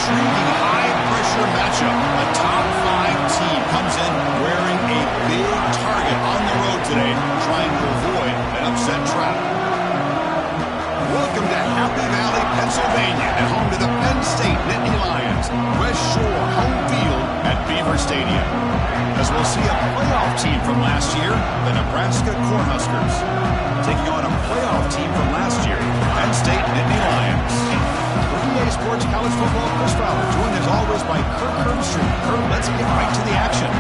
intriguing high-pressure matchup. A top-5 team comes in wearing a big target on the road today, trying to avoid an upset trap. Welcome to Happy Valley, Pennsylvania, and home to the Penn State Nittany Lions. West Shore home field at Beaver Stadium. As we'll see a playoff team from last year, the Nebraska Cornhuskers, taking on a playoff team from last year, Penn State Nittany Lions. For EA Sports College Football, Chris Fowler, joined as always by Kirk Herbstreit. Kirk, let's get right to the action.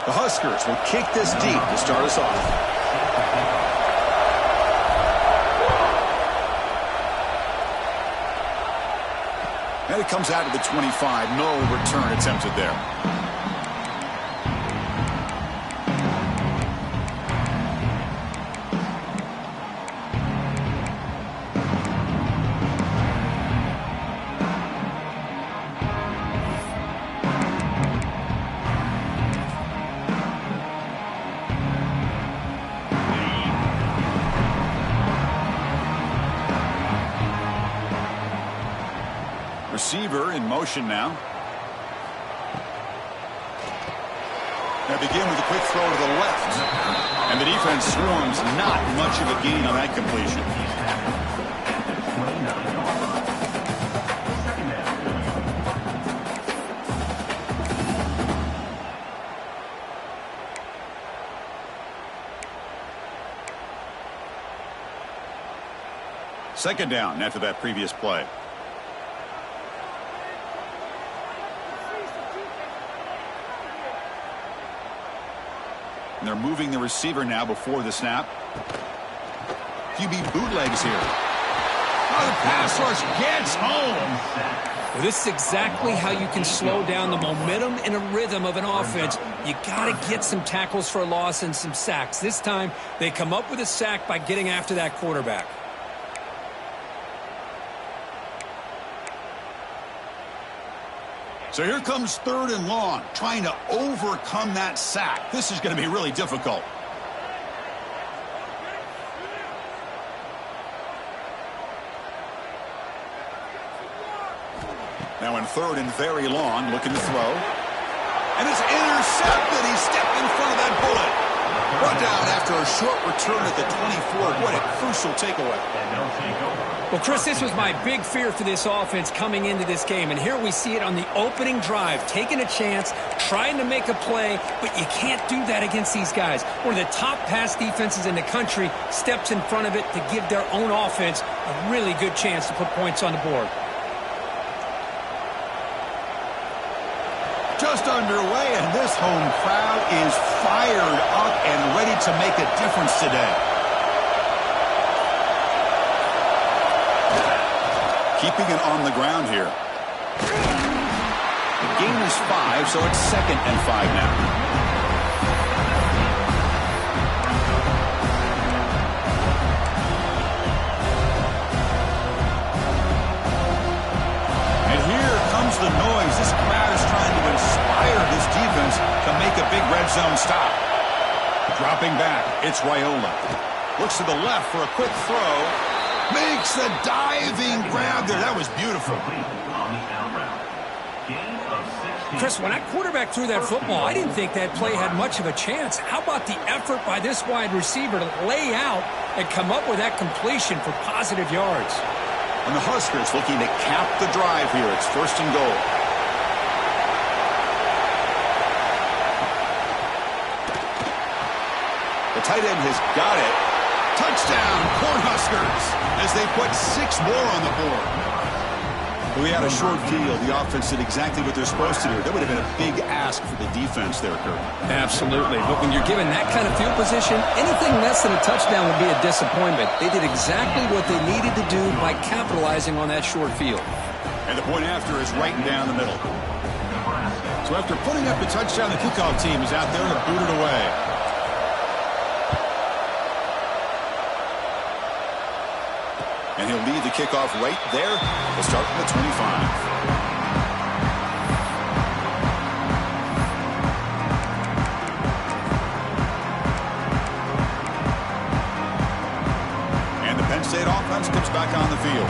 The Huskers will kick this deep to start us off. And it comes out to the 25. No return attempted there. Receiver in motion now. They begin with a quick throw to the left. And the defense swarms. Not much of a gain on that completion. Second down after that previous play. And they're moving the receiver now before the snap. QB bootlegs here. Oh, the pass rush gets home. Well, this is exactly how you can slow down the momentum and a rhythm of an offense. You got to get some tackles for a loss and some sacks. This time, they come up with a sack by getting after that quarterback. So here comes third and long, trying to overcome that sack. This is going to be really difficult. Now in third and very long, looking to throw. And it's intercepted. He stepped in front of that bullet. Brought down after a short return at the 24. What a crucial takeaway. Well, Chris, this was my big fear for this offense coming into this game. And here we see it on the opening drive, taking a chance, trying to make a play, but you can't do that against these guys. One of the top pass defenses in the country steps in front of it to give their own offense a really good chance to put points on the board. Just underway, and this home crowd is fired up and ready to make a difference today. Keeping it on the ground here. The gain is 5, so it's 2nd and 5 now. And here comes the noise. This crowd is trying to inspire this defense to make a big red zone stop. Dropping back, it's Raiola. Looks to the left for a quick throw. Makes the diving grab there. That was beautiful. Chris, when that quarterback threw that football, I didn't think that play had much of a chance. How about the effort by this wide receiver to lay out and come up with that completion for positive yards? And the Huskers looking to cap the drive here. It's 1st and goal. The tight end has got it. Touchdown, Cornhuskers, as they put 6 more on the board. We had a short field. The offense did exactly what they're supposed to do. That would have been a big ask for the defense there, Kurt. Absolutely. But when you're given that kind of field position, anything less than a touchdown would be a disappointment. They did exactly what they needed to do by capitalizing on that short field. And the point after is right down the middle. So after putting up the touchdown, the kickoff team is out there to boot it away. And he'll lead the kickoff right there. We'll start from the 25. And the Penn State offense comes back on the field.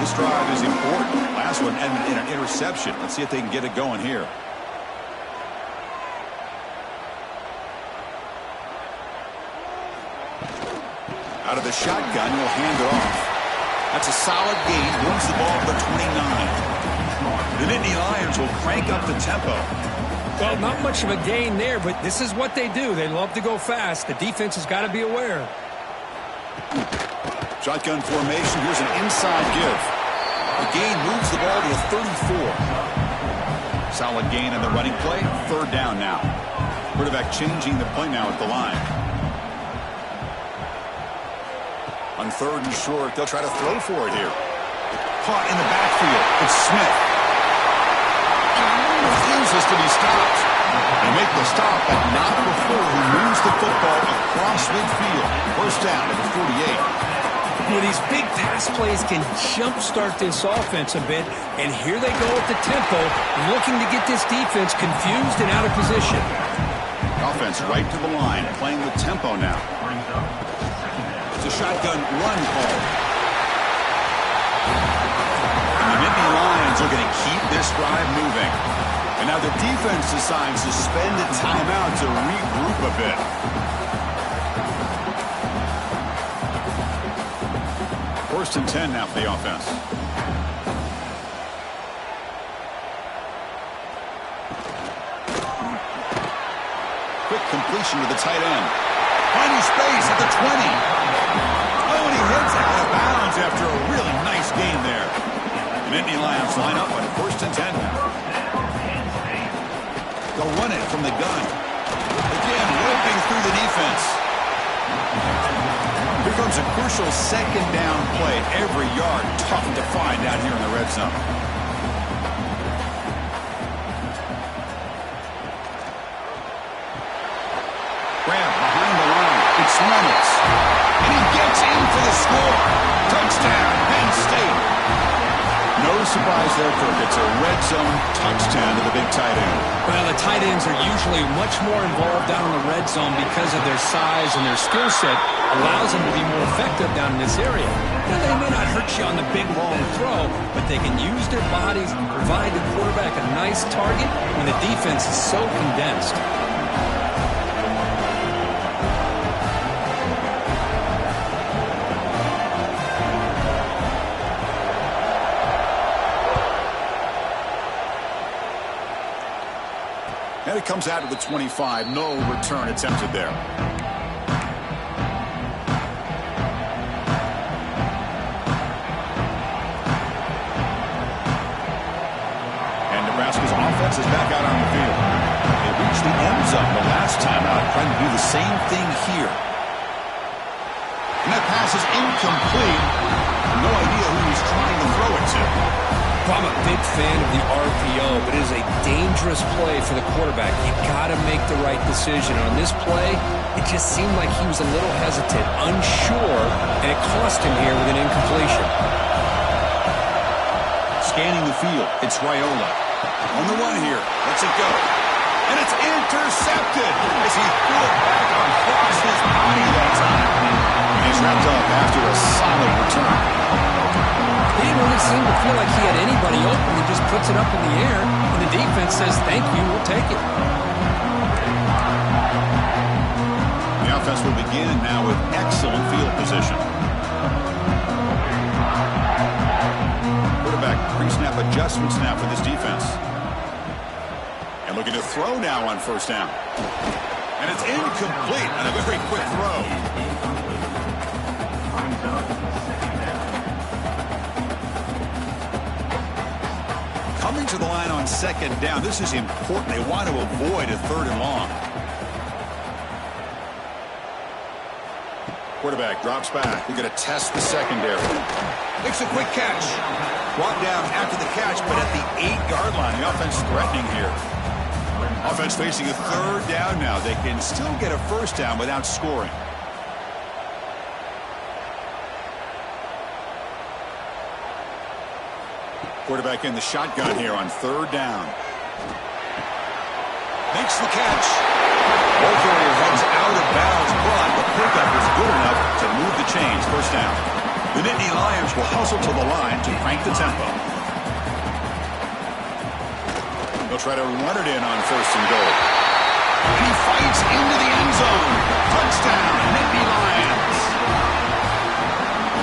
This drive is important. Last one ended in an interception. Let's see if they can get it going here. Out of the shotgun, he'll hand it off. That's a solid gain. Moves the ball to the 29. The Nittany Lions will crank up the tempo. Well, not much of a gain there, but this is what they do. They love to go fast. The defense has got to be aware. Shotgun formation. Here's an inside give. The gain moves the ball to the 34. Solid gain in the running play. Third down now. Quarterback changing the play now at the line. On third and short, they'll try to throw for it here. Caught in the backfield. It's Smith. Refuses to be stopped. They make the stop, but not before he moves the football across midfield. First down at the 48. Well, these big pass plays can jumpstart this offense a bit, and here they go at the tempo, looking to get this defense confused and out of position. Offense right to the line, playing with tempo now. It's a shotgun run call. And the Nittany Lions are going to keep this drive moving. And now the defense decides to spend a timeout to regroup a bit. First and 10 now for the offense. Quick completion to the tight end. Finding space at the 20. Oh, and he heads out of bounds after a really nice game there. The Nittany Lions line up on first and 10 now. They'll run it from the gun. Again, roping through the defense. Here comes a crucial second down play. Every yard tough to find out here in the red zone. Grab behind the line. It's Reynolds. And he gets in for the score. Touchdown, Penn State. No surprise there, Kirk. It's a red zone touchdown to the big tight end. Well, the tight ends are usually much more involved down in the red zone because of their size and their skill set allows them to be more effective down in this area. Now, they may not hurt you on the big, long throw, but they can use their bodies to provide the quarterback a nice target when the defense is so condensed. And it comes out to the 25. No return attempted there. And Nebraska's offense is back out on the field. They reached the end zone the last time out, trying to do the same thing here. And that pass is incomplete. No idea who he's trying to throw it to. I'm a big fan of the RPO, but it is a dangerous play for the quarterback. You got to make the right decision. On this play, it just seemed like he was a little hesitant, unsure, and it cost him here with an incompletion. Scanning the field, it's Raiola. On the run here, lets it go. And it's intercepted as he threw it back across his body that time. And he's wrapped up after a solid return. He didn't really seem to feel like he had anybody open. He just puts it up in the air, and the defense says, thank you, we'll take it. The offense will begin now with excellent field position. Quarterback pre-snap adjustments now for this defense. And looking to throw now on first down. And it's incomplete on a very quick throw. second down. This is important. They want to avoid a 3rd and long. Quarterback drops back. We're going to test the secondary. Makes a quick catch. Brought down after the catch, but at the 8-yard line. The offense threatening here. Offense facing a 3rd down now. They can still get a 1st down without scoring. Quarterback in the shotgun here on 3rd down. Makes the catch. Ball carrier heads out of bounds, but the pickup is good enough to move the chains. 1st down. The Nittany Lions will hustle to the line to crank the tempo. They'll try to run it in on 1st and goal. And he fights into the end zone. Touchdown, Nittany Lions.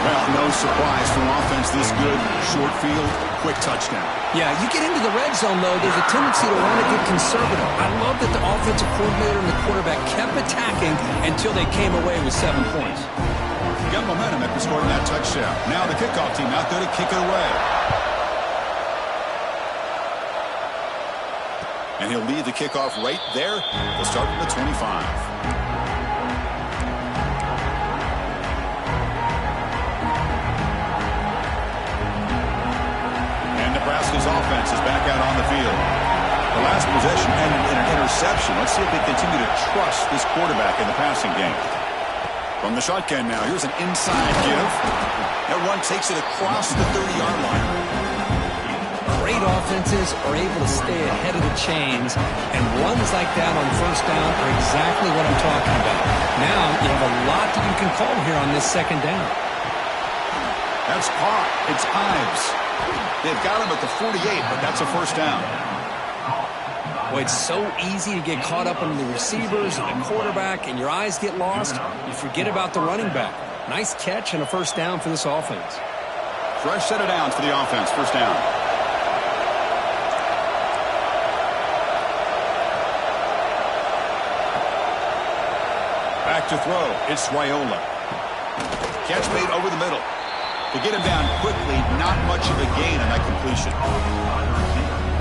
Well, no surprise from offense this good. Short field, quick touchdown. Yeah, you get into the red zone, though, there's a tendency to want to get conservative. I love that the offensive coordinator and the quarterback kept attacking until they came away with 7 points. He got momentum after scoring that touchdown. Now the kickoff team out there to kick it away. And he'll lead the kickoff right there. They'll start from the 25. Nebraska's offense is back out on the field. The last possession ended in an interception. Let's see if they continue to trust this quarterback in the passing game. From the shotgun now, here's an inside give. That run takes it across the 30-yard line. Great offenses are able to stay ahead of the chains, and runs like that on 1st down are exactly what I'm talking about. Now you have a lot that you can call here on this 2nd down. That's caught. It's Ives. They've got him at the 48, but that's a 1st down. Well, it's so easy to get caught up on the receivers and the quarterback, and your eyes get lost. You forget about the running back. Nice catch and a 1st down for this offense. Fresh set of downs for the offense. 1st down. Back to throw. It's Raiola. Catch made over the middle. To get him down quickly, not much of a gain on that completion.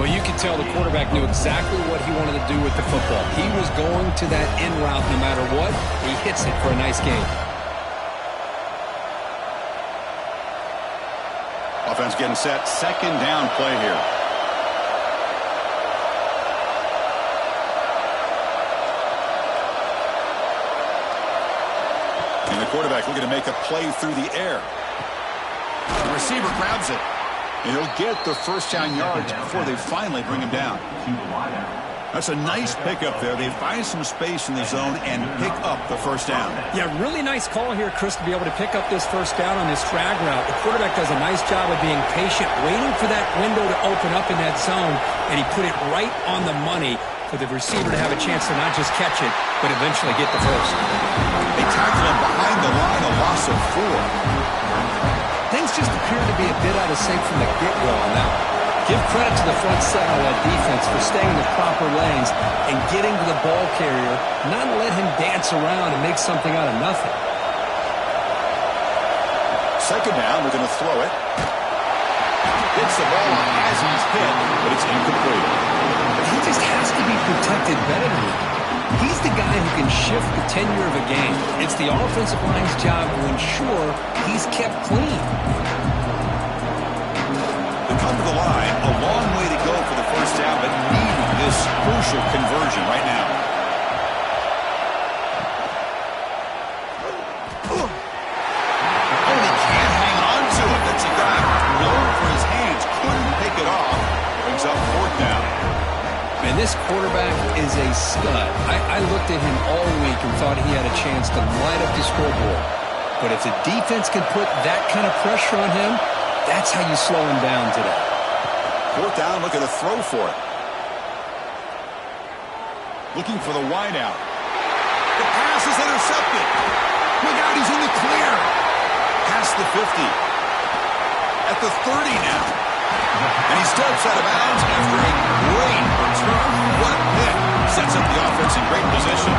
Well, you can tell the quarterback knew exactly what he wanted to do with the football. He was going to that end route no matter what. He hits it for a nice gain. Offense getting set. 2nd down play here. And the quarterback looking to make a play through the air. The receiver grabs it. And he'll get the 1st down yards before they finally bring him down. That's a nice pickup there. They find some space in the zone and pick up the 1st down. Yeah, really nice call here, Chris, to be able to pick up this 1st down on this drag route. The quarterback does a nice job of being patient, waiting for that window to open up in that zone, and he put it right on the money for the receiver to have a chance to not just catch it, but eventually get the 1st. They tackle him behind the line, a loss of 4. Things just appear to be a bit out of sync from the get-go on that one. Give credit to the front seven of that defense for staying in the proper lanes and getting to the ball carrier, not let him dance around and make something out of nothing. 2nd down, we're going to throw it. Gets the ball as he's hit, but it's incomplete. He just has to be protected better than that. He's the guy who can shift the tenure of a game. It's the offensive line's job to ensure he's kept clean. They come to the line, a long way to go for the 1st down, but needing this crucial conversion right now. Oh, he can't hang on to it. That's a guy known for his hands. Couldn't pick it off. Brings up 4th down. Man, this quarterback is a stud. I looked at him all week and thought he had a chance to light up the scoreboard. But if the defense can put that kind of pressure on him, that's how you slow him down today. 4th down, looking to throw for it. Looking for the wideout. The pass is intercepted. Look out, he's in the clear. Past the 50. At the 30 now. And he steps out of bounds after a great return. What a pick. Sets up the offense in great position.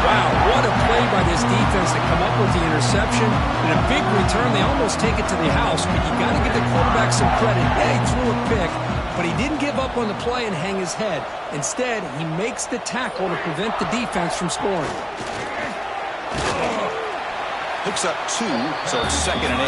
Wow, what a play by this defense to come up with the interception. And a big return. They almost take it to the house, but you got to give the quarterback some credit. Yeah, he threw a pick, but he didn't give up on the play and hang his head. Instead, he makes the tackle to prevent the defense from scoring. Picks up 2, so it's 2nd and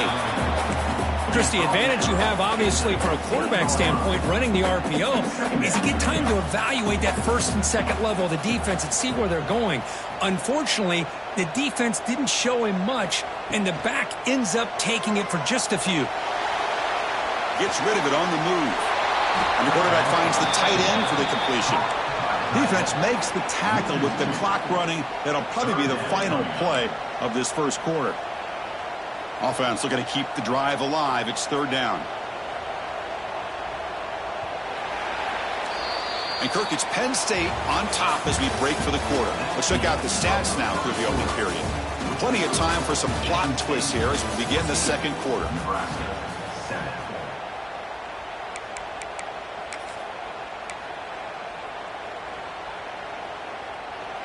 8. Chris, the advantage you have, obviously, from a quarterback standpoint, running the RPO, is you get time to evaluate that first and second level of the defense and see where they're going. Unfortunately, the defense didn't show him much, and the back ends up taking it for just a few. Gets rid of it on the move. And the quarterback finds the tight end for the completion. Defense makes the tackle with the clock running. That'll probably be the final play of this first quarter. Offense looking to keep the drive alive. It's 3rd down. And Kirk, it's Penn State on top as we break for the quarter. Let's check out the stats now through the opening period. Plenty of time for some plot twists here as we begin the second quarter.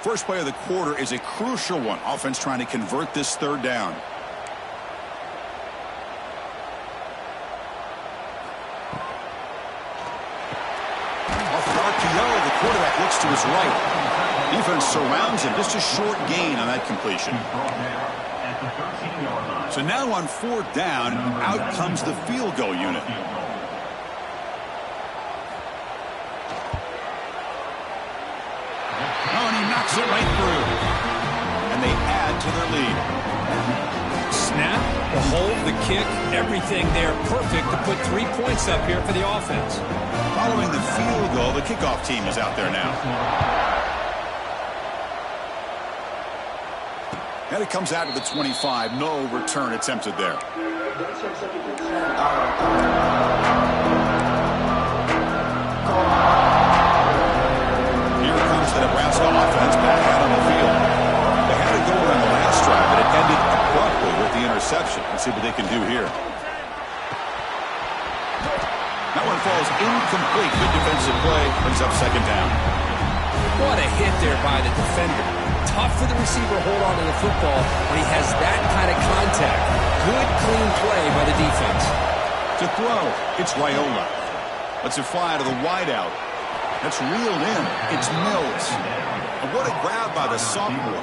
First play of the quarter is a crucial one. Offense trying to convert this 3rd down. The quarterback looks to his right. Defense surrounds him. Just a short gain on that completion. So now on 4th down, out comes the field goal unit. Oh, and he knocks it right through. And they add to their lead. Snap, the hold, the kick, everything there perfect to put 3 points up here for the offense. Following the field goal, the kickoff team is out there now. And it comes out to the 25. No return attempted there. Here comes the Nebraska offense back out on the field. They had to go on the last drive, but it ended abruptly with the interception. Let's see what they can do here. That one falls incomplete. Good defensive play. Brings up 2nd down. What a hit there by the defender. Tough for the receiver to hold on to the football when he has that kind of contact. Good, clean play by the defense. To throw, it's Raiola. Lets it fly to the wideout. That's reeled in. It's Mills. And what a grab by the sophomore.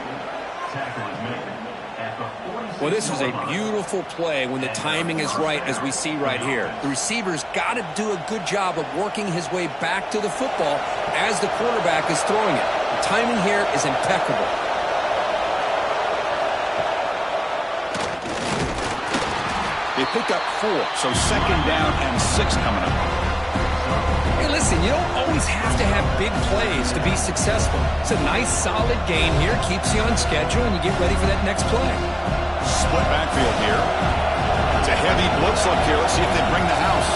Well, this was a beautiful play when the timing is right, as we see right here. The receiver's got to do a good job of working his way back to the football as the quarterback is throwing it. The timing here is impeccable. They pick up 4, so 2nd down and 6 coming up. Hey, listen, you don't always have to have big plays to be successful. It's a nice, solid game here. Keeps you on schedule, and you get ready for that next play. Split backfield here. It's a heavy blitz look here. Let's see if they bring the house.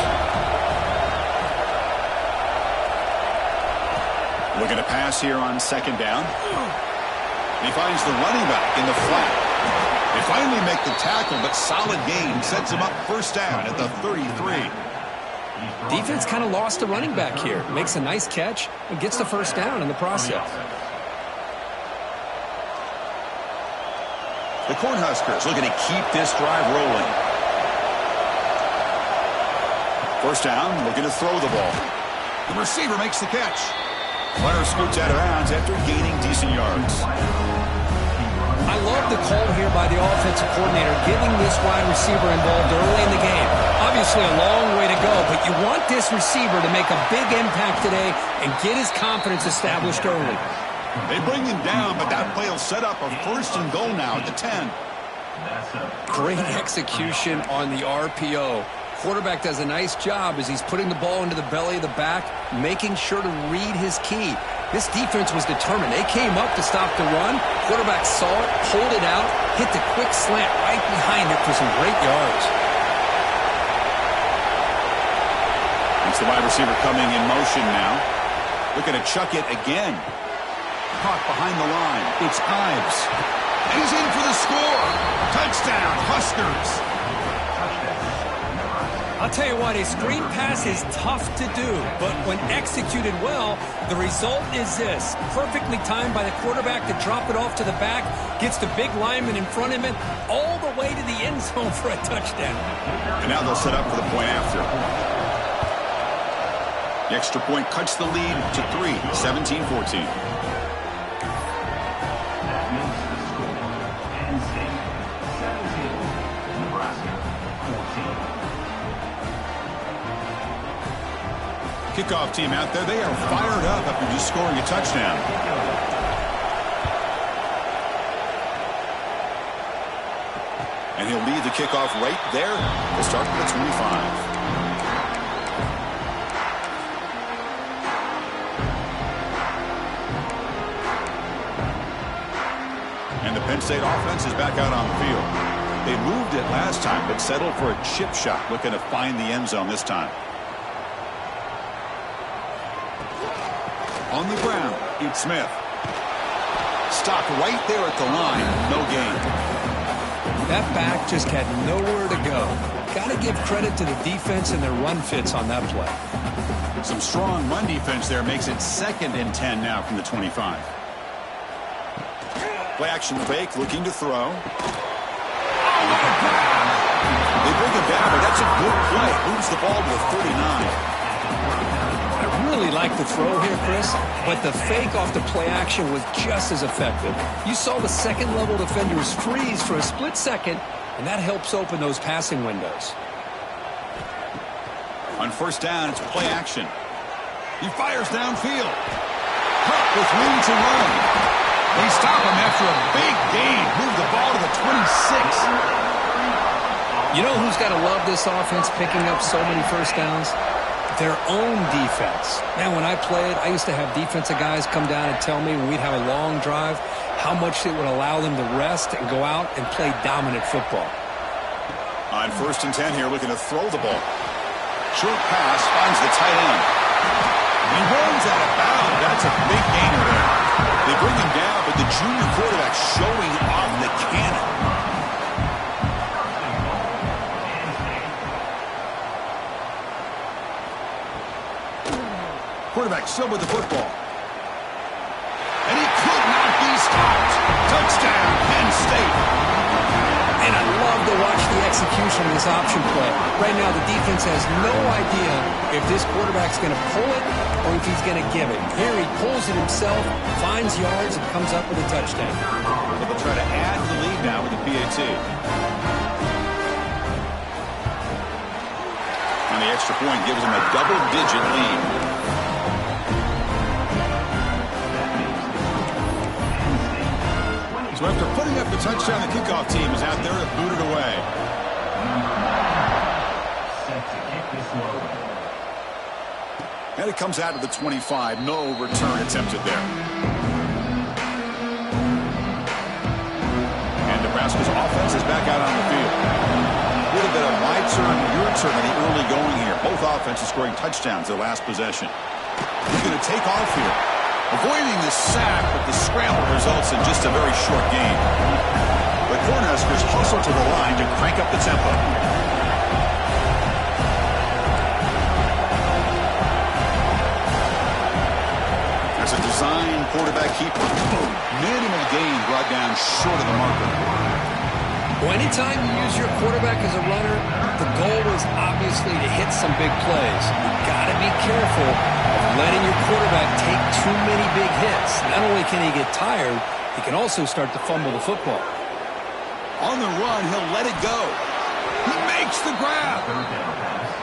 Looking to pass here on 2nd down. He finds the running back in the flat. They finally make the tackle, but solid gain sets him up 1st down at the 33. Defense kind of lost the running back here. Makes a nice catch and gets the 1st down in the process. The Cornhuskers looking to keep this drive rolling. 1st down, looking to throw the ball. The receiver makes the catch. Runner scoots out of bounds after gaining decent yards. I love the call here by the offensive coordinator, getting this wide receiver involved early in the game. Obviously a long way to go, but you want this receiver to make a big impact today and get his confidence established early. They bring him down, but that play will set up a 1st and goal now at the 10. Great execution on the RPO. Quarterback does a nice job as he's putting the ball into the belly of the back, making sure to read his key. This defense was determined. They came up to stop the run. Quarterback saw it, pulled it out, hit the quick slant right behind it for some great yards. It's the wide receiver coming in motion now. Looking to chuck it again. Caught behind the line. It's Ives. He's in for the score. Touchdown, Huskers. I'll tell you what, a screen pass is tough to do, but when executed well, the result is this. Perfectly timed by the quarterback to drop it off to the back, gets the big lineman in front of him, all the way to the end zone for a touchdown. And now they'll set up for the point after. The extra point cuts the lead to 3, 17-14. Kickoff team out there. They are fired up after just scoring a touchdown. And he'll lead the kickoff right there. We'll start with the 25. And the Penn State offense is back out on the field. They moved it last time, but settled for a chip shot, looking to find the end zone this time. On the ground, it's Smith. Stopped right there at the line. No gain. That back just had nowhere to go. Got to give credit to the defense and their run fits on that play. Some strong run defense there makes it 2nd and 10 now from the 25. Play action fake, looking to throw. They bring him down, but that's a good play. Moves the ball to the 39. I really like the throw here, Chris, but the fake off the play action was just as effective. You saw the second-level defenders freeze for a split second, and that helps open those passing windows. On first down, it's play action. He fires downfield. Cup with room to run. They stop him after a big gain. Move the ball to the 26. You know who's got to love this offense picking up so many first downs? Their own defense. Man, when I played, I used to have defensive guys come down and tell me when we'd have a long drive how much it would allow them to rest and go out and play dominant football. On first and 10 here, looking to throw the ball. Short pass finds the tight end. He runs out of bounds. That's a big gainer there. They bring him down, but the junior quarterback showing off the cannon. Quarterback still with the football. And he could not be stopped. Touchdown, Penn State. And I love to watch the execution of this option play. Right now, the defense has no idea if this quarterback's going to pull it or if he's going to give it. Here he pulls it himself, finds yards, and comes up with a touchdown. They'll try to add to the lead now with the PAT. And the extra point gives them a double-digit lead. So after putting up the touchdown, the kickoff team is out there to boot it away. And it comes out to the 25. No return attempted there. And Nebraska's offense is back out on the field. A little bit of my turn, your turn in the early going here. Both offenses scoring touchdowns their last possession. He's going to take off here. Avoiding the sack, but the scramble results in just a very short gain. The Cornhuskers hustle to the line to crank up the tempo. That's a design quarterback keeper. Minimal gain brought down short of the marker. Well, anytime you use your quarterback as a runner, the goal is obviously to hit some big plays. You've got to be careful of letting your quarterback take too many big hits. Not only can he get tired, he can also start to fumble the football. On the run, he'll let it go. He makes the grab.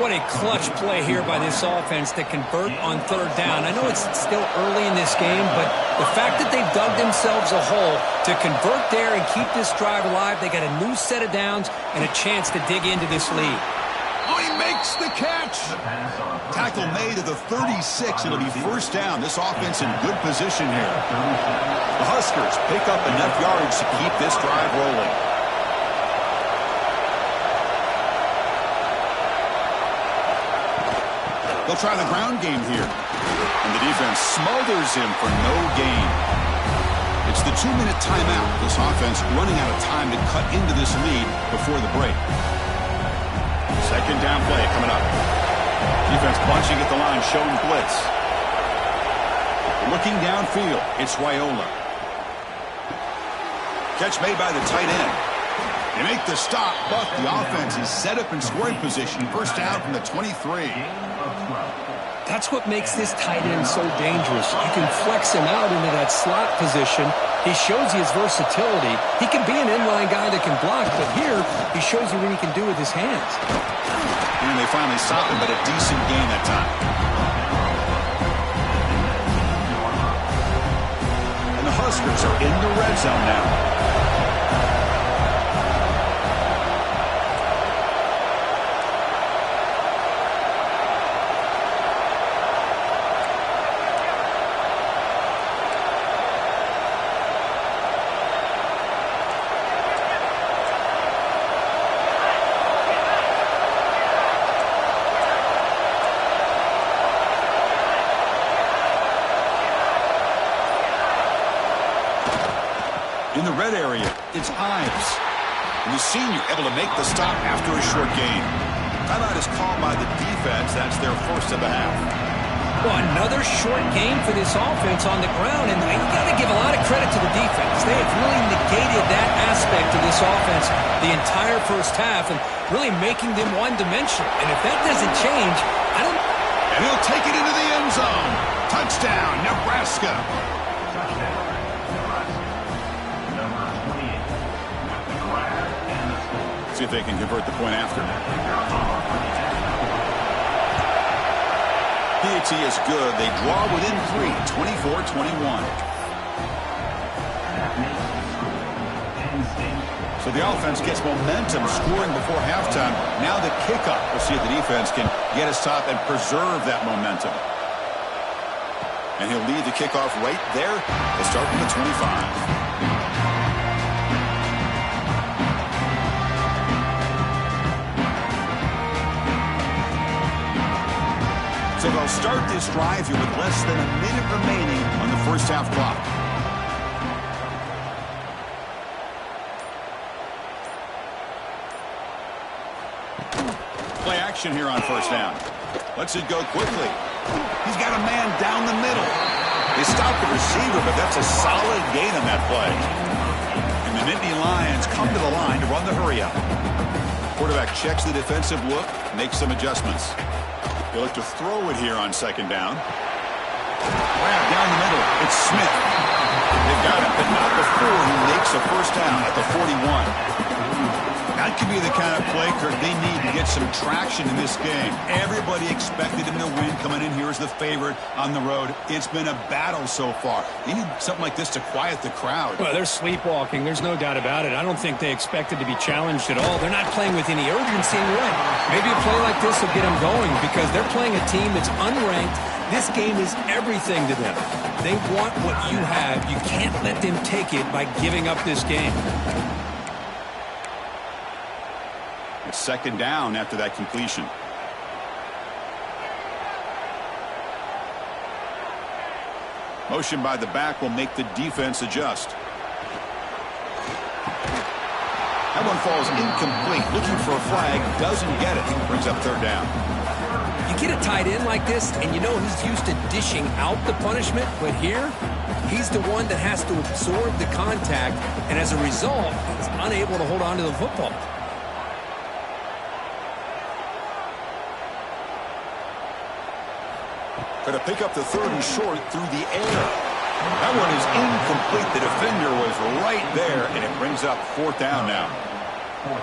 What a clutch play here by this offense to convert on third down. I know it's still early in this game, but the fact that they've dug themselves a hole to convert there and keep this drive alive, they got a new set of downs and a chance to dig into this lead. Oh, he makes the catch. Tackle made at the 36. It'll be first down. This offense in good position here. The Huskers pick up enough yards to keep this drive rolling. They'll try the ground game here. And the defense smothers him for no gain. It's the 2-minute timeout. This offense running out of time to cut into this lead before the break. Second down play coming up. Defense bunching at the line, showing blitz. Looking downfield, it's Raiola. Catch made by the tight end. They make the stop, but the offense is set up in scoring position. First down from the 23. That's what makes this tight end so dangerous. You can flex him out into that slot position. He shows you his versatility. He can be an inline guy that can block, but here he shows you what he can do with his hands. And they finally stop him, but a decent gain that time. And the Huskers are in the red zone now. In the red area, it's Ives. And the senior able to make the stop after a short gain. Timeout is called by the defense. That's their first of the half. Well, another short game for this offense on the ground, and you got to give a lot of credit to the defense. They have really negated that aspect of this offense the entire first half and really making them one-dimensional. And if that doesn't change, I don't... And he'll take it into the end zone. Touchdown, Nebraska. See if they can convert the point after. PAT is good. They draw within 3, 24-21. So the offense gets momentum scoring before halftime. Now the kickoff. We'll see if the defense can get a stop and preserve that momentum. And he'll lead the kickoff right there. They'll start from the 25. So they'll start this drive here with less than a minute remaining on the first half clock. Play action here on first down. Lets it go quickly. He's got a man down the middle. They stop the receiver, but that's a solid gain on that play. And the Nittany Lions come to the line to run the hurry-up. Quarterback checks the defensive look, makes some adjustments. They look to throw it here on second down. Grab down the middle. It's Smith. They've got him, but not before he makes a first down at the 41. That could be the kind of play, Kirk, they need to get some traction in this game. Everybody expected him to win, coming in here as the favorite on the road. It's been a battle so far. They need something like this to quiet the crowd. Well, they're sleepwalking. There's no doubt about it. I don't think they expected to be challenged at all. They're not playing with any urgency. And you're right. Maybe a play like this will get them going because they're playing a team that's unranked. This game is everything to them. They want what you have. You can't let them take it by giving up this game. It's second down after that completion. Motion by the back will make the defense adjust. That one falls incomplete. Looking for a flag. Doesn't get it. Brings up third down. You get a tight end like this, and you know he's used to dishing out the punishment, but here, he's the one that has to absorb the contact, and as a result, he's unable to hold on to the football. Going to pick up the third and short through the air. That one is incomplete. The defender was right there, and it brings up fourth down now.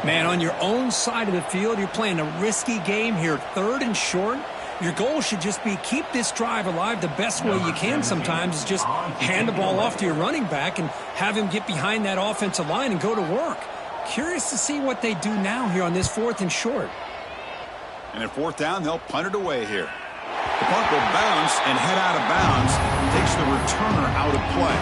Man, on your own side of the field, you're playing a risky game here. Third and short. Your goal should just be keep this drive alive the best way you can sometimes is just hand the ball off to your running back and have him get behind that offensive line and go to work. Curious to see what they do now here on this fourth and short. And at fourth down, they'll punt it away here. The punt will bounce and head out of bounds. Takes the returner out of play.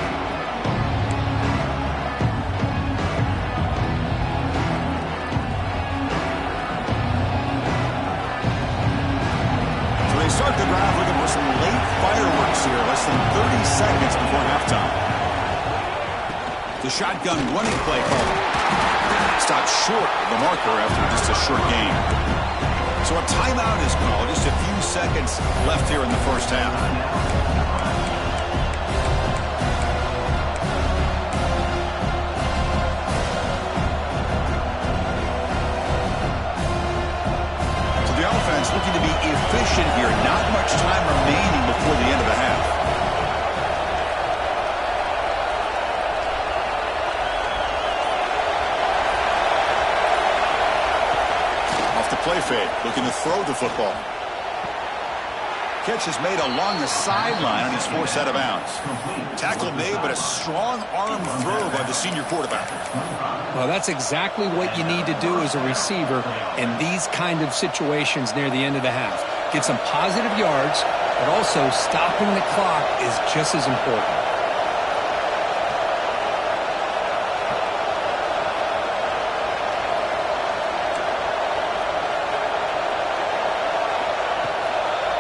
So they start the drive looking for some late fireworks here. Less than 30 seconds before halftime. The shotgun running play call. Stopped short of the marker after just a short game. So a timeout is called. Just a few seconds left here in the first half. So the offense looking to be efficient here. Not much time remaining before the end of the half. Off the play fake, looking to throw the football. Catch is made along the sideline, and he's forced out of bounds. Tackle made, but a strong arm throw by the senior quarterback. Well, that's exactly what you need to do as a receiver in these kind of situations near the end of the half. Get some positive yards, but also stopping the clock is just as important.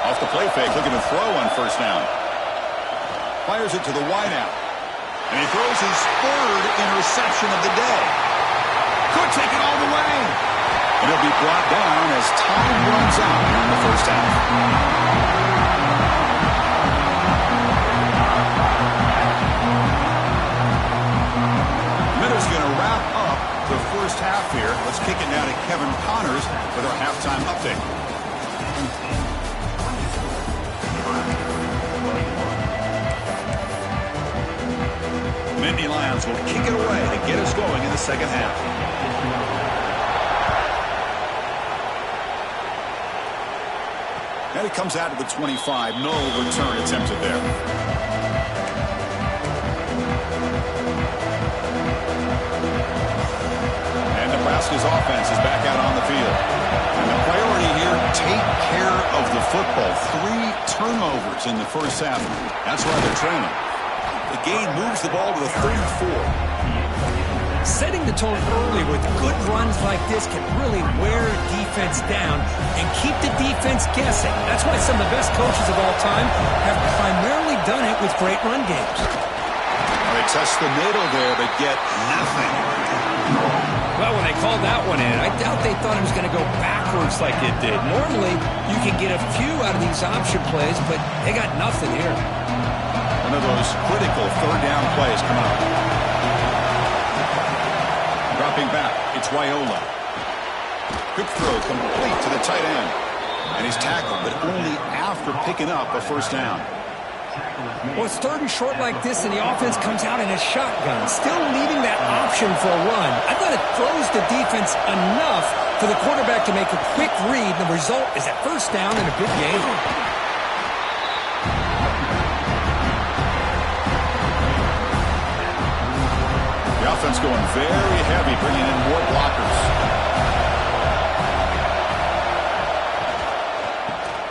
Off the play fake, looking to throw on first down. Fires it to the wideout. And he throws his third interception of the day. Could take it all the way. And it'll be brought down as time runs out in the first half. Minter's going to wrap up the first half here. Let's kick it now to Kevin Connors with our halftime update. Nittany Lions will kick it away to get us going in the second half. And it comes out to the 25. No return attempted there. And Nebraska's offense is back out on the field. And the priority here, take care of the football. 3 turnovers in the first half. That's why they're training. The gain moves the ball to the 34. Setting the tone early with good runs like this can really wear defense down and keep the defense guessing. That's why some of the best coaches of all time have primarily done it with great run games. They test the middle there, but get nothing. Well, when they called that one in, I doubt they thought it was going to go backwards like it did. Normally, you can get a few out of these option plays, but they got nothing here. One of those critical third down plays come out. Dropping back, it's Raiola. Quick throw complete to the tight end. And he's tackled, but only after picking up a first down. Well, it's third and short like this, and the offense comes out in a shotgun, still leaving that option for a run. I thought it throws the defense enough for the quarterback to make a quick read. The result is a first down and a big gain. Offense going very heavy, bringing in more blockers.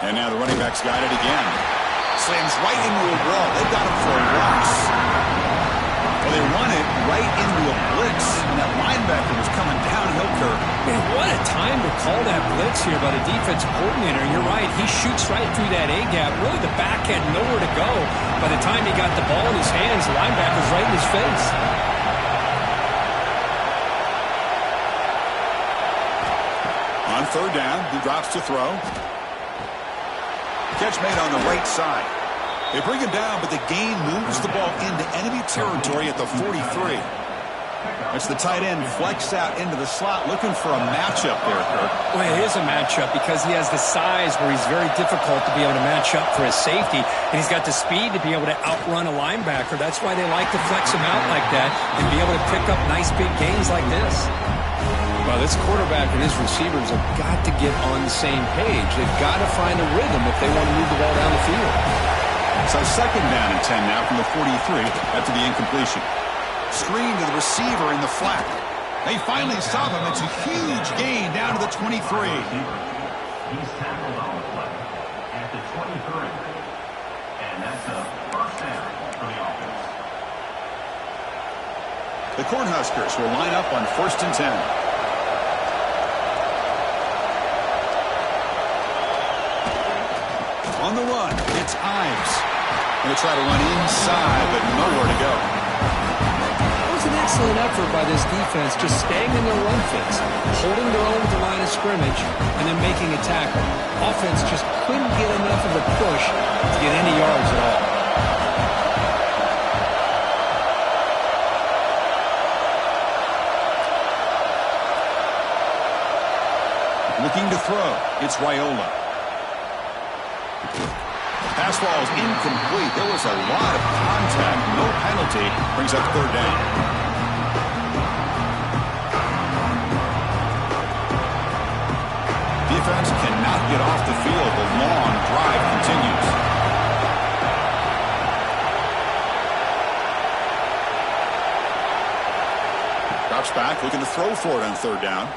And now the running back's got it again. Slams right into a wall. They've got him for a loss. Well, they run it right into a blitz, and that linebacker was coming downhill curve. Man, what a time to call that blitz here by the defensive coordinator. You're right. He shoots right through that A-gap. Really, the back had nowhere to go. By the time he got the ball in his hands, the linebacker's right in his face. On third down, he drops to throw. Catch made on the right side. They bring him down, but the gain moves the ball into enemy territory at the 43. It's the tight end flexed out into the slot, looking for a matchup there, Kirk. Well, it is a matchup because he has the size where he's very difficult to be able to match up for his safety, and he's got the speed to be able to outrun a linebacker. That's why they like to flex him out like that and be able to pick up nice big gains like this. Well, this quarterback and his receivers have got to get on the same page. They've got to find a rhythm if they want to move the ball down the field. So second down and 10 now from the 43 after the incompletion. Screen to the receiver in the flat. They finally stop him. It's a huge gain down to the 23. He's tackled on the play at the 23. And that's a first down for the offense. The Cornhuskers will line up on 1st and 10. On the run, it's Ives. Going to try to run inside, but nowhere to go. That was an excellent effort by this defense, just staying in their run fix, holding their own at the line of scrimmage, and then making a tackle. Offense just couldn't get enough of a push to get any yards at all. Looking to throw, it's Raiola. Pass ball is incomplete. There was a lot of contact. No penalty. Brings up third down. Defense cannot get off the field. The long drive continues. Drops back, looking to throw for it on third down.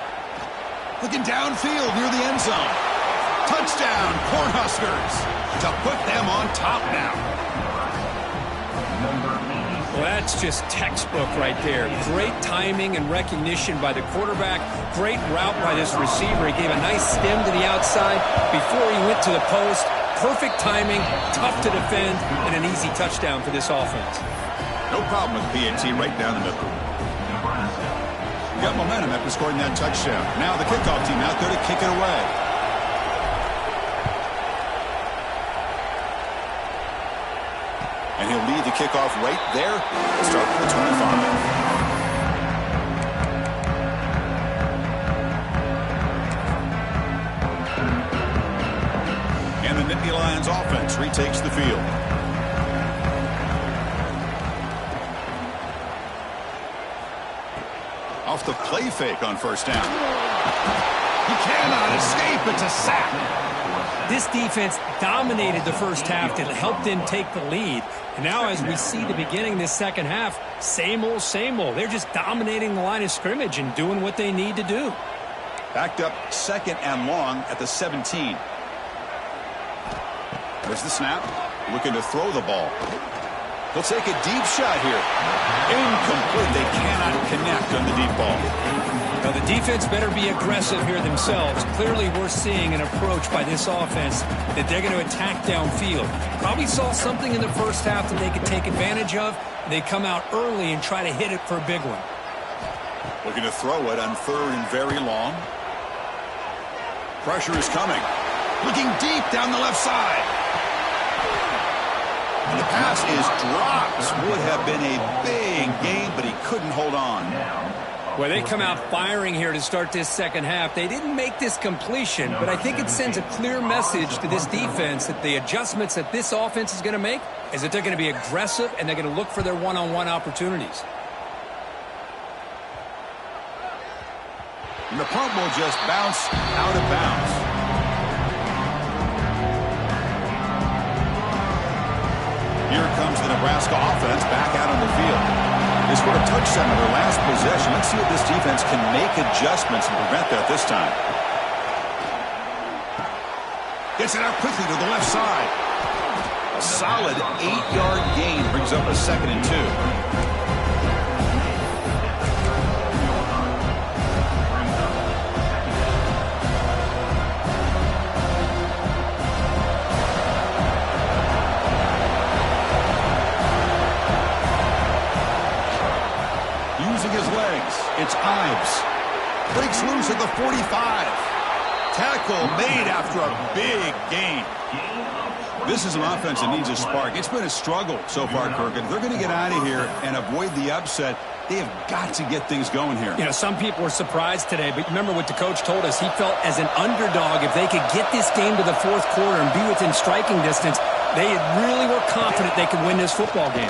Looking downfield near the end zone. Touchdown, Cornhuskers, to put them on top now. Well, that's just textbook right there. Great timing and recognition by the quarterback. Great route by this receiver. He gave a nice stem to the outside before he went to the post. Perfect timing, tough to defend, and an easy touchdown for this offense. No problem with PAT right down the middle. We got momentum after scoring that touchdown. Now the kickoff team out there to kick it away. And he'll lead the kickoff right there. Start from the 25. And the Nittany Lions offense retakes the field. Off the play fake on first down. He cannot escape. It's a sack. This defense dominated the first half and helped them take the lead. And now as we see the beginning of this second half, same old, same old. They're just dominating the line of scrimmage and doing what they need to do. Backed up second and long at the 17. There's the snap. Looking to throw the ball. He'll take a deep shot here. Incomplete. They cannot connect on the deep ball. Now, the defense better be aggressive here themselves. Clearly, we're seeing an approach by this offense that they're going to attack downfield. Probably saw something in the first half that they could take advantage of. They come out early and try to hit it for a big one. Looking to throw it on third and very long. Pressure is coming. Looking deep down the left side. And the pass is dropped. Would have been a big game, but he couldn't hold on. Well, they come out firing here to start this second half. They didn't make this completion, but I think it sends a clear message to this defense that the adjustments that this offense is going to make is that they're going to be aggressive and they're going to look for their one-on-one opportunities. And the punt will just bounce out of bounds. Here comes the Nebraska offense back out on the field. They scored a touchdown on their last possession. Let's see if this defense can make adjustments and prevent that this time. Gets it out quickly to the left side. A solid 8-yard gain brings up a 2nd and 2. It's Ives. Breaks loose at the 45. Tackle made after a big gain. This is an offense that needs a spark. It's been a struggle so far, Kirk. If they're going to get out of here and avoid the upset, they have got to get things going here. You know, some people were surprised today, but remember what the coach told us. He felt as an underdog, if they could get this game to the fourth quarter and be within striking distance, they really were confident they could win this football game.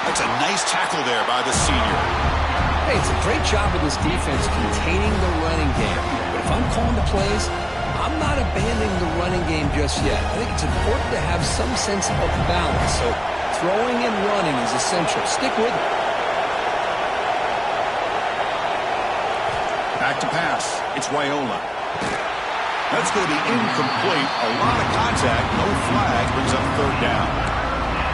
That's a nice tackle there by the senior. Hey, it's a great job of this defense containing the running game. But if I'm calling the plays, I'm not abandoning the running game just yet. I think it's important to have some sense of balance. So throwing and running is essential. Stick with it. Back to pass. It's Raiola. That's going to be incomplete. A lot of contact. No flag. Brings up third down.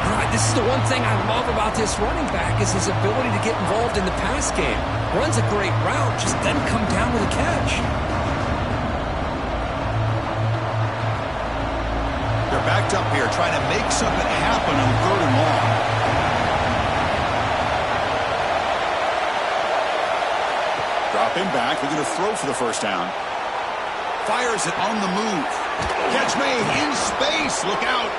All right, this is the one thing I love about this running back is his ability to get involved in the pass game. Runs a great route, just doesn't come down with a catch. They're backed up here trying to make something happen on third and long. Dropping back, we're going to throw for the first down. Fires it on the move. Catch made in space. Look out.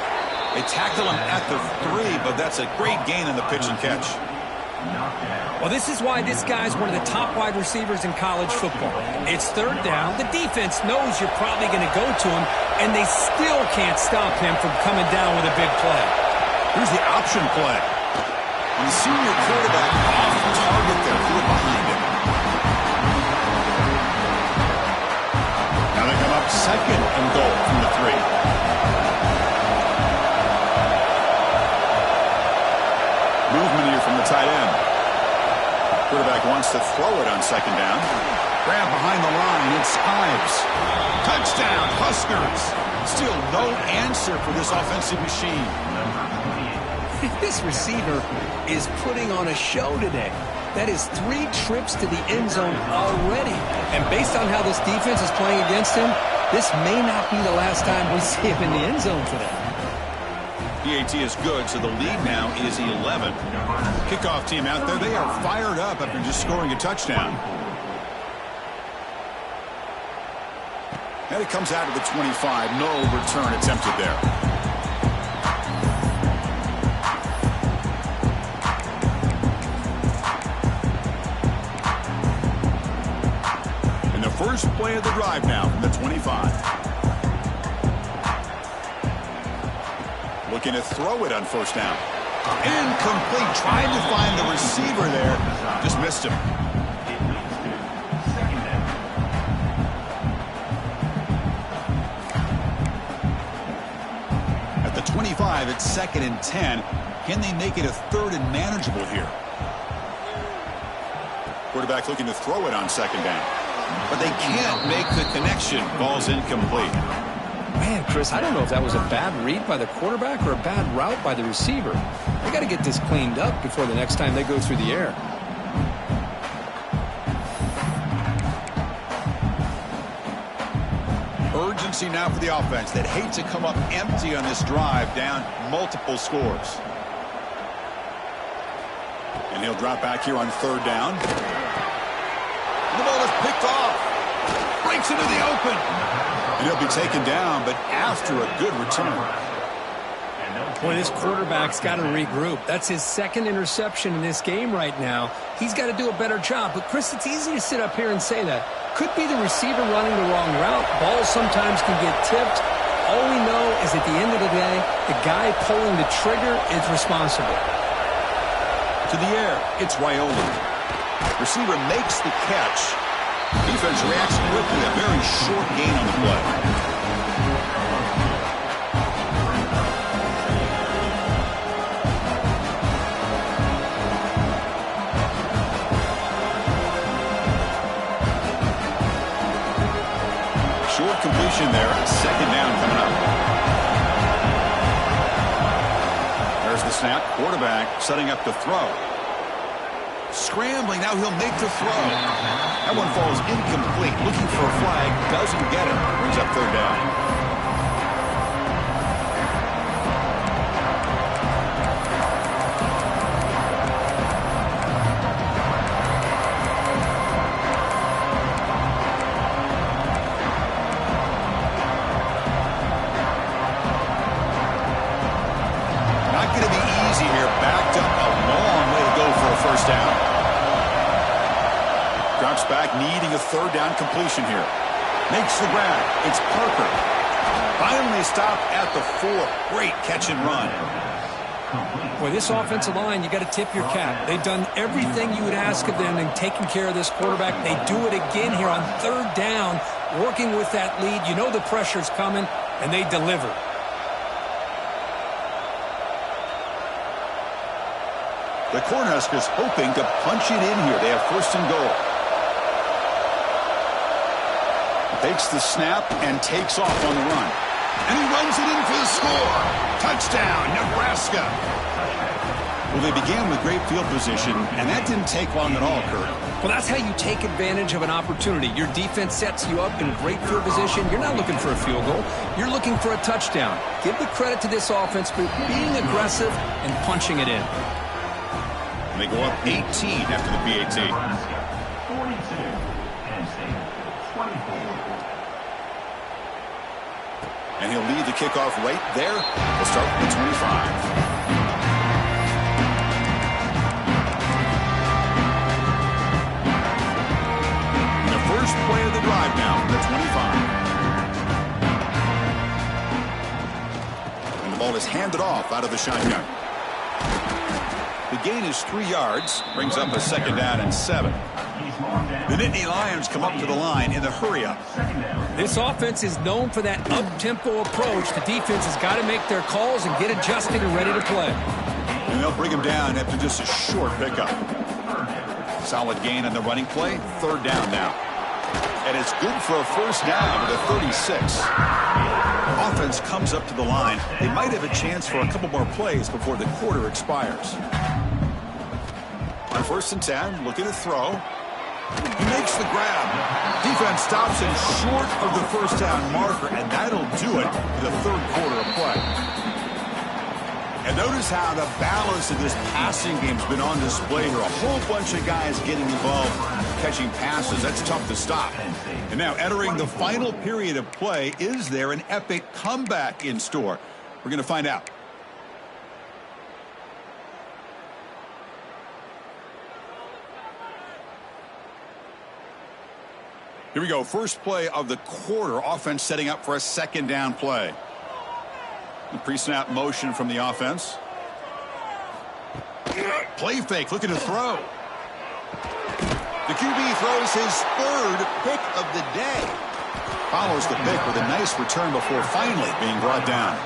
They tackle him at the 3, but that's a great gain in the pitch and catch. knocked down. Well, this is why this guy's one of the top wide receivers in college football. It's third down. The defense knows you're probably going to go to him, and they still can't stop him from coming down with a big play. Here's the option play. And the senior quarterback off target there, threw it behind him. Now they come up second and goal from the 3. Movement here from the tight end. Quarterback wants to throw it on second down. Grab behind the line. It's Ives. Touchdown, Huskers. Still no answer for this offensive machine. This receiver is putting on a show today. That is 3 trips to the end zone already. And based on how this defense is playing against him, this may not be the last time we see him in the end zone today. PAT is good, so the lead now is 11. Kickoff team out there, they are fired up after just scoring a touchdown. And it comes out of the 25. No return attempted there. And the first play of the drive now from the 25. Looking to throw it on first down. Incomplete. Tried to find the receiver there. Just missed him. At the 25, it's 2nd and 10. Can they make it a 3rd and manageable here? Quarterback looking to throw it on second down. But they can't make the connection. Ball's incomplete. Man, Chris, I don't know if that was a bad read by the quarterback or a bad route by the receiver. They got to get this cleaned up before the next time they go through the air. Urgency now for the offense that hate to come up empty on this drive, down multiple scores. And he'll drop back here on 3rd down. The ball is picked off. Breaks into the open. And he'll be taken down, but after a good return. Boy, this quarterback's got to regroup. That's his 2nd interception in this game right now. He's got to do a better job. But, Chris, it's easy to sit up here and say that. Could be the receiver running the wrong route. Balls sometimes can get tipped. All we know is at the end of the day, the guy pulling the trigger is responsible. To the air, it's Rioli. Receiver makes the catch. Defense reacts quickly. A very short gain on the play. Short completion there. 2nd down coming up. There's the snap. Quarterback setting up to throw. Scrambling, now he'll make the throw. That one falls incomplete. Looking for a flag, doesn't get it. Brings up 3rd down. Not going to be easy here. Backed up a long way to go for a first down. Drops back, needing a 3rd down completion here. Makes the grab. It's Parker. Finally stopped at the 4. Great catch and run. Boy, this offensive line, you got to tip your cap. They've done everything you would ask of them in taking care of this quarterback. They do it again here on 3rd down, working with that lead. You know the pressure's coming, and they deliver. The Cornhuskers hoping to punch it in here. They have 1st and goal. Takes the snap and takes off on the run. And he runs it in for the score. Touchdown, Nebraska. Well, they began with great field position, and that didn't take long at all, Kurt. Well, that's how you take advantage of an opportunity. Your defense sets you up in great field position. You're not looking for a field goal. You're looking for a touchdown. Give the credit to this offense for being aggressive and punching it in. And they go up 18 after the PAT. 42. Penn State 24. And he'll lead the kickoff right there. We'll start with the 25. drive now from the 25. And the ball is handed off out of the shotgun. The gain is 3 yards, brings up a 2nd down and 7. The Nittany Lions come up to the line in the hurry-up. This offense is known for that up-tempo approach. The defense has got to make their calls and get adjusted and ready to play. And they'll bring him down after just a short pickup. Solid gain on the running play. 3rd down now. And it's good for a 1st down to the 36. Offense comes up to the line. They might have a chance for a couple more plays before the quarter expires. On 1st and 10, looking to throw. He makes the grab. Defense stops him short of the 1st down marker, and that'll do it for the 3rd quarter of play. And notice how the balance of this passing game has been on display here. A whole bunch of guys getting involved, catching passes. That's tough to stop. And now entering the final period of play, is there an epic comeback in store? We're going to find out. Here we go. First play of the quarter. Offense setting up for a 2nd down play. The pre-snap motion from the offense. Play fake, looking to throw. The QB throws his 3rd pick of the day. Follows the pick with a nice return before finally being brought down.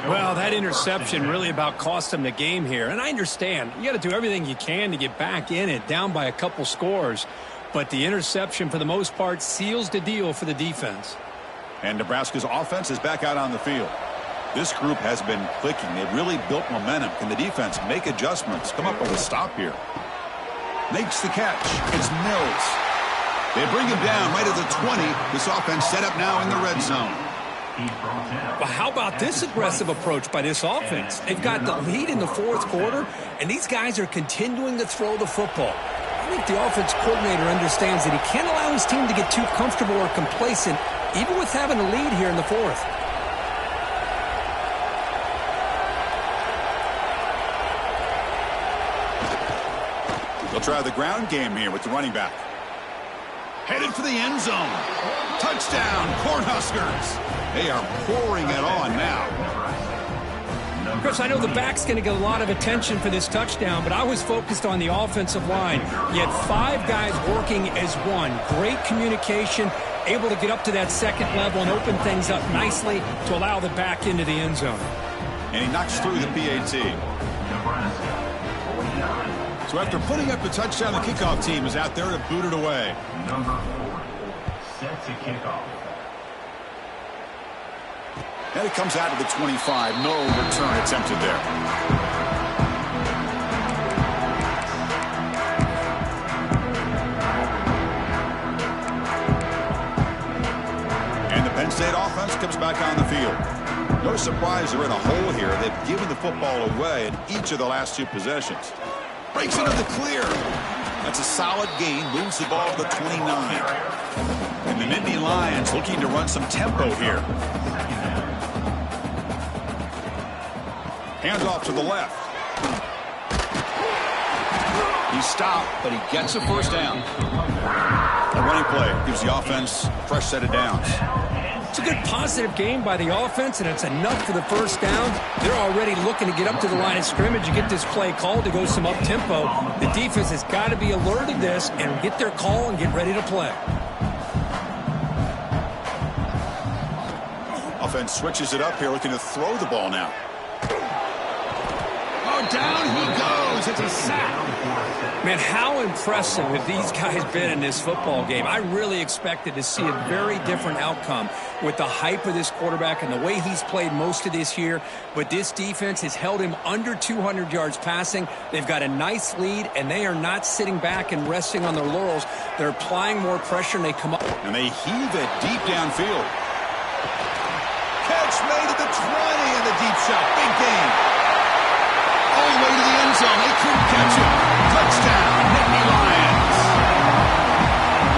Well, that interception really about cost them the game here. And I understand. You got to do everything you can to get back in it, down by a couple scores. But the interception, for the most part, seals the deal for the defense. And Nebraska's offense is back out on the field. This group has been clicking. They've really built momentum. Can the defense make adjustments? Come up with a stop here. Makes the catch. It's Mills. They bring him down right at the 20. This offense set up now in the red zone. Well, how about this aggressive approach by this offense? They've got the lead in the 4th quarter, and these guys are continuing to throw the football. I think the offense coordinator understands that he can't allow his team to get too comfortable or complacent, even with having a lead here in the 4th. They'll try the ground game here with the running back. Headed for the end zone. Touchdown, Cornhuskers. They are pouring it on now. Chris, I know the back's going to get a lot of attention for this touchdown, but I was focused on the offensive line. You had 5 guys working as one. Great communication, able to get up to that 2nd level and open things up nicely to allow the back into the end zone. And he knocks through the PAT. So after putting up the touchdown, the kickoff team is out there to boot it away. Number 4 set to kickoff. And it comes out to the 25. No return attempted there. And the Penn State offense comes back on the field. No surprise they're in a hole here. They've given the football away in each of the last 2 possessions. Breaks into the clear. That's a solid gain. Moves the ball to the 29. And the Nittany Lions looking to run some tempo here. Hands off to the left. He stopped, but he gets a 1st down. A running play gives the offense a fresh set of downs. It's a good positive game by the offense, and it's enough for the 1st down. They're already looking to get up to the line of scrimmage and get this play called to go some up-tempo. The defense has got to be alert of this and get their call and get ready to play. Offense switches it up here, looking to throw the ball now. Oh, down he goes. It's a sack. Man, how impressive have these guys been in this football game? I really expected to see a very different outcome with the hype of this quarterback and the way he's played most of this year. But this defense has held him under 200 yards passing. They've got a nice lead, and they are not sitting back and resting on their laurels. They're applying more pressure, and they come up. And they heave it deep downfield. Catch made at the 20 and the deep shot. Big gain. All the way to the end zone. They couldn't catch him. Touchdown, Nittany Lions.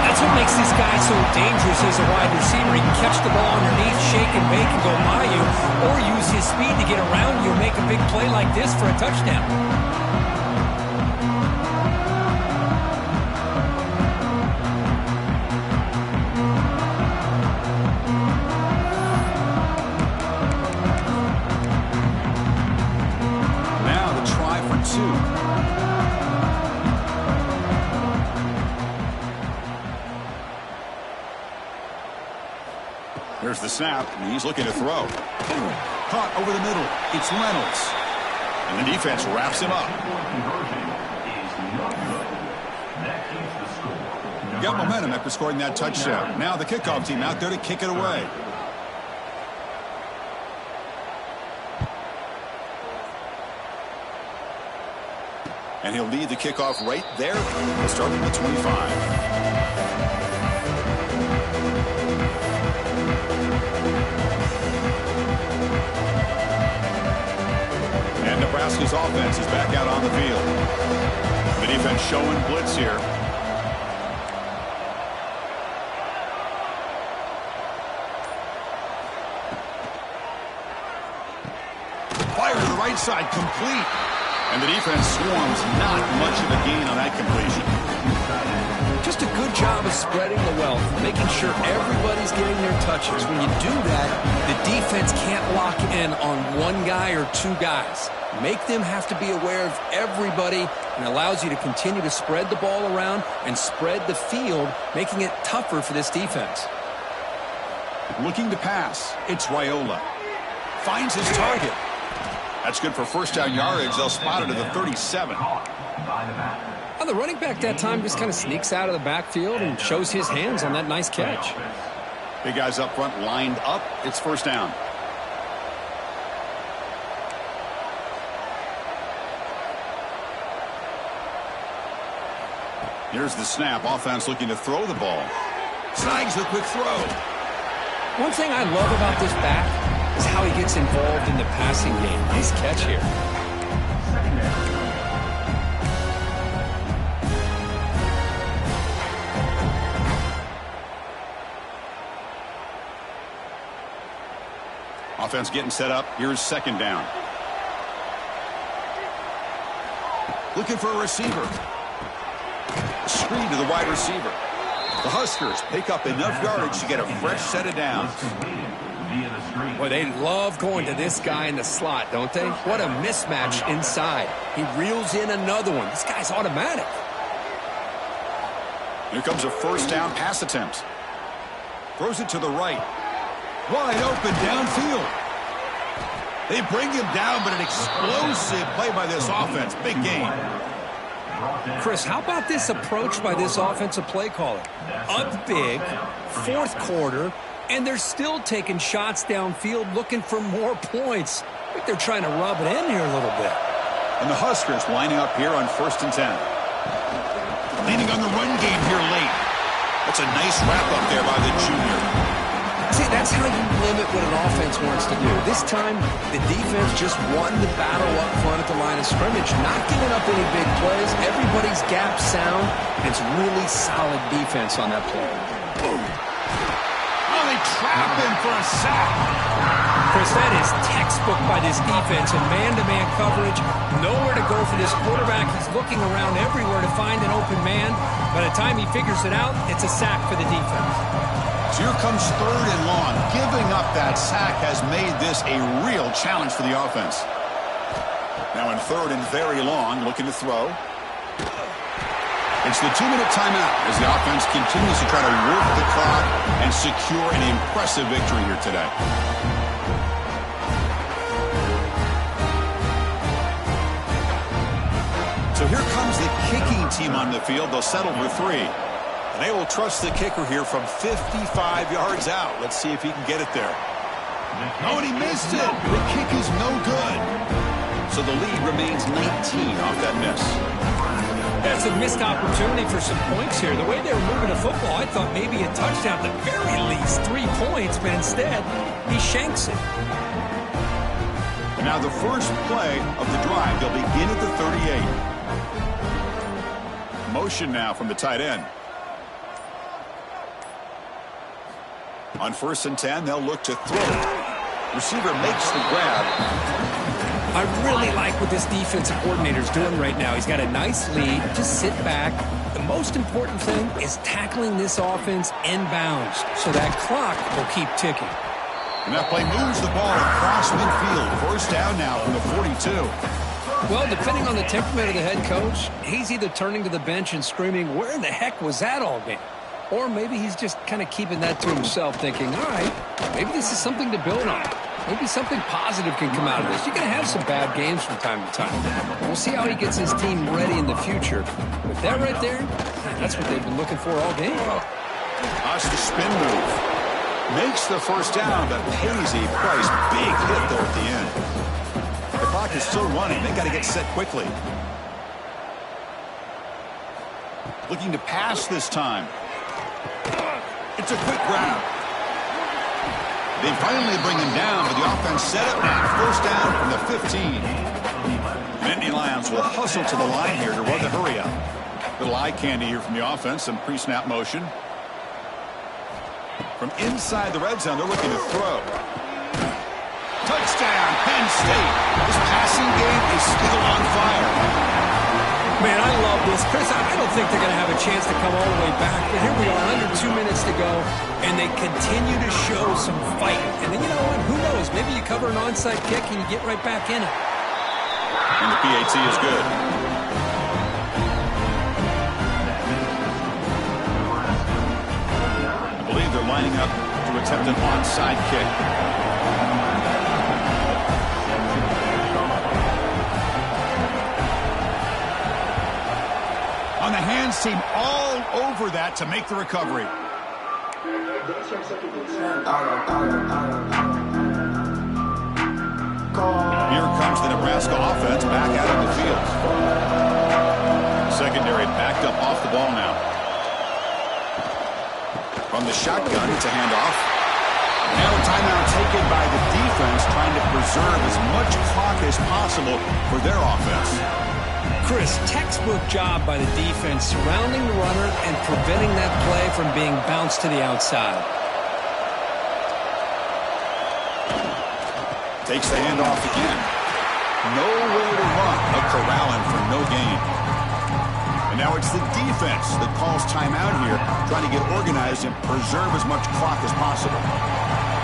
That's what makes this guy so dangerous as a wide receiver. He can catch the ball underneath, shake and bake and go by you, or use his speed to get around you and make a big play like this for a touchdown. Here's the snap, and he's looking to throw. Caught over the middle. It's Reynolds. And the defense wraps him up. Got momentum after scoring that touchdown. Now the kickoff team out there to kick it away. And he'll lead the kickoff right there. We'll start from the 25. And Nebraska's offense is back out on the field. The defense showing blitz here. Fire to the right side, complete. And the defense swarms, not much of a gain on that completion. Just a good job of spreading the wealth, making sure everybody's getting their touches. When you do that, the defense can't lock in on one guy or two guys. Make them have to be aware of everybody, and allows you to continue to spread the ball around and spread the field, making it tougher for this defense. Looking to pass, it's Raiola. Finds his target. That's good for first down yardage. They'll spot it at the 37. Well, the running back that time just kind of sneaks out of the backfield and shows his hands on that nice catch. Big guys up front lined up. It's first down. Here's the snap. Offense looking to throw the ball. Snags the quick throw. One thing I love about this back is how he gets involved in the passing game. Nice catch here. Offense getting set up. Here's second down. Looking for a receiver. Screen to the wide receiver. The Huskers pick up enough yardage to get a fresh set of downs. Boy, they love going to this guy in the slot, don't they? What a mismatch inside. He reels in another one. This guy's automatic. Here comes a first down pass attempt. Throws it to the right. Wide open downfield. They bring him down, but an explosive play by this offense. Big gain. Chris, how about this approach by this offensive play caller? Up big, fourth quarter, and they're still taking shots downfield looking for more points. I think they're trying to rub it in here a little bit. And the Huskers lining up here on 1st and 10. Leaning on the run game here late. That's a nice wrap-up there by the junior. See, that's how you limit what an offense wants to do. This time, the defense just won the battle up front at the line of scrimmage, not giving up any big plays. Everybody's gap sound. It's really solid defense on that play. Boom. Oh, they trap him for a sack. Chris, that is textbook by this defense in man-to-man coverage. Nowhere to go for this quarterback. He's looking around everywhere to find an open man. By the time he figures it out, it's a sack for the defense. So here comes 3rd and long. Giving up that sack has made this a real challenge for the offense. Now in 3rd and very long, looking to throw. It's the 2-minute timeout as the offense continues to try to work the clock and secure an impressive victory here today. So here comes the kicking team on the field. They'll settle for 3. And they will trust the kicker here from 55 yards out. Let's see if he can get it there. Oh, and he missed it. The kick is no good. So the lead remains 19 off that miss. That's a missed opportunity for some points here. The way they were moving the football, I thought maybe a touchdown, at the very least 3 points, but instead, he shanks it. And now the first play of the drive. They'll begin at the 38. Motion now from the tight end. On 1st and 10, they'll look to throw. Receiver makes the grab. I really like what this defensive coordinator's doing right now. He's got a nice lead. Just sit back. The most important thing is tackling this offense inbounds so that clock will keep ticking. And that play moves the ball across midfield. First down now from the 42. Well, depending on the temperament of the head coach, he's either turning to the bench and screaming, where in the heck was that all game? Or maybe he's just kind of keeping that to himself, thinking, all right, maybe this is something to build on. Maybe something positive can come out of this. You're going to have some bad games from time to time. We'll see how he gets his team ready in the future. But that right there, that's what they've been looking for all game. That's the spin move. Makes the first down, but pays a price. Big hit, though, at the end. The clock is still running. They got to get set quickly. Looking to pass this time. It's a quick grab. They finally bring him down, but the offense set up now. First down from the 15. Nittany Lions will hustle to the line here to run the hurry up. Little eye candy here from the offense. Some pre-snap motion. From inside the red zone, they're looking to throw. Touchdown, Penn State. This passing game is still on fire. Man, I love this. Chris, I don't think they're going to have a chance to come all the way back. But here we are, under 2 minutes to go, and they continue to show some fight. And then, you know what? Who knows? Maybe you cover an onside kick and you get right back in it. And the PAT is good. I believe they're lining up to attempt an onside kick. On the hands team all over that to make the recovery. Here comes the Nebraska offense back out on the field. Secondary backed up off the ball now. From the shotgun, it's a handoff. Now a timeout taken by the defense, trying to preserve as much clock as possible for their offense. Chris, textbook job by the defense surrounding the runner and preventing that play from being bounced to the outside. Takes the handoff again. Nowhere to run. A corralling for no gain. And now it's the defense that calls timeout here, trying to get organized and preserve as much clock as possible.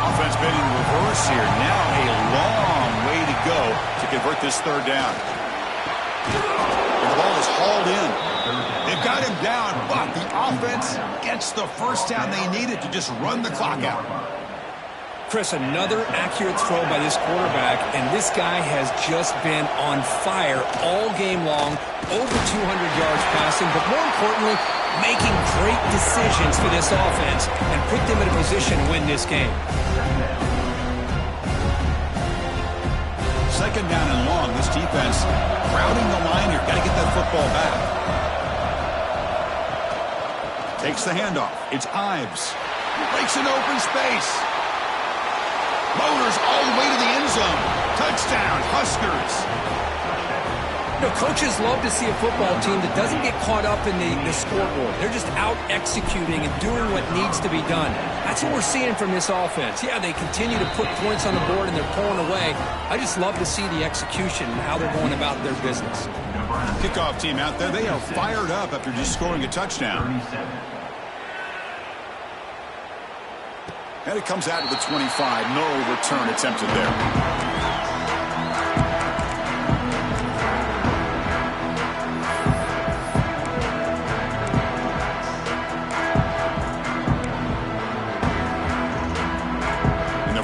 Offense been in reverse here. Now a long way to go to convert this third down. And the ball is hauled in. They've got him down, but the offense gets the first down they needed to just run the clock out. Chris, another accurate throw by this quarterback, and this guy has just been on fire all game long, over 200 yards passing, but more importantly, making great decisions for this offense and put them in a position to win this game. Second down and long. This defense crowding the line here. Got to get that football back. Takes the handoff. It's Ives. Breaks an open space. Motors all the way to the end zone. Touchdown, Huskers. You know, coaches love to see a football team that doesn't get caught up in the scoreboard. They're just out executing and doing what needs to be done. That's what we're seeing from this offense. Yeah, they continue to put points on the board and they're pulling away. I just love to see the execution and how they're going about their business. Kickoff team out there. They are fired up after just scoring a touchdown. And it comes out of the 25. No return attempted there.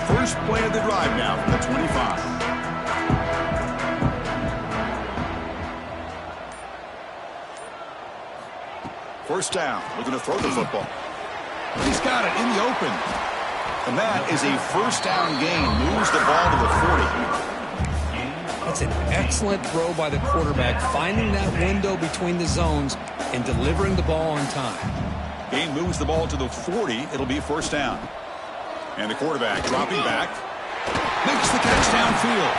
First play of the drive now from the 25. First down, looking to throw the football. He's got it in the open. And that is a first down gain. Moves the ball to the 40. That's an excellent throw by the quarterback, finding that window between the zones and delivering the ball on time. Gain moves the ball to the 40. It'll be first down. And the quarterback dropping back. Makes the catch downfield.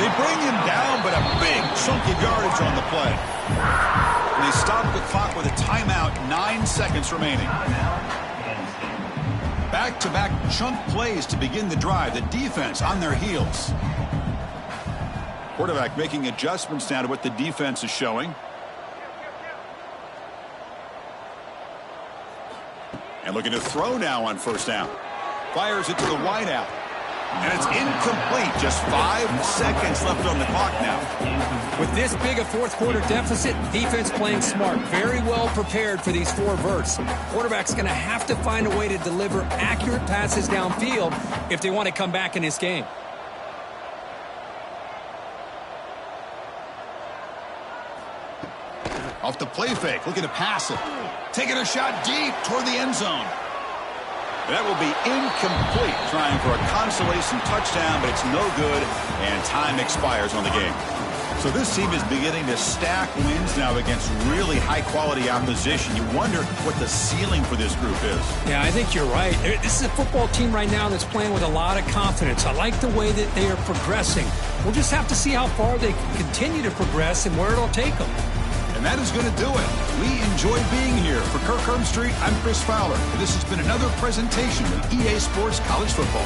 They bring him down, but a big chunk of yardage on the play. And they stop the clock with a timeout, 9 seconds remaining. Back-to-back chunk plays to begin the drive. The defense on their heels. Quarterback making adjustments now to what the defense is showing. And looking to throw now on first down. Fires it to the wideout. And it's incomplete. Just 5 seconds left on the clock now. With this big a fourth-quarter deficit, defense playing smart. Very well prepared for these 4 verts. Quarterback's going to have to find a way to deliver accurate passes downfield if they want to come back in this game. Off the play fake, looking to pass it. Taking a shot deep toward the end zone. That will be incomplete, trying for a consolation touchdown, but it's no good, and time expires on the game. So this team is beginning to stack wins now against really high-quality opposition. You wonder what the ceiling for this group is. Yeah, I think you're right. This is a football team right now that's playing with a lot of confidence. I like the way that they are progressing. We'll just have to see how far they can continue to progress and where it'll take them. And that is going to do it. We enjoy being here. For Kirk Street, I'm Chris Fowler. And this has been another presentation of EA Sports College Football.